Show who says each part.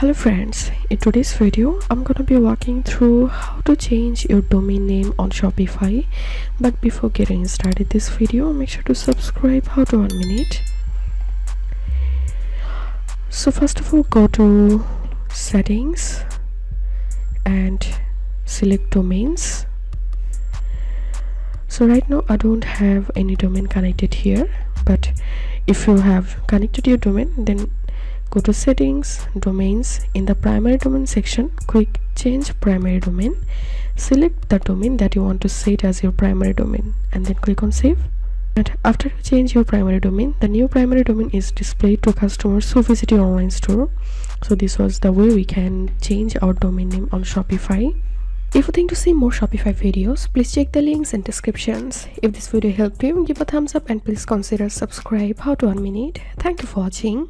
Speaker 1: Hello friends, in today's video I'm gonna be walking through how to change your domain name on Shopify. But before getting started this video, make sure to subscribe. How to 1 minute. So first of all, go to settings and select domains. So right now I don't have any domain connected here, but if you have connected your domain, then go to settings, domains. In the primary domain section, click change primary domain. Select the domain that you want to set as your primary domain and then click on save. And after you change your primary domain, the new primary domain is displayed to customers who visit your online store. So this was the way we can change our domain name on Shopify. If you think to see more Shopify videos, please check the links and descriptions. If this video helped you, give a thumbs up and please consider subscribe. How to 1 minute. Thank you for watching.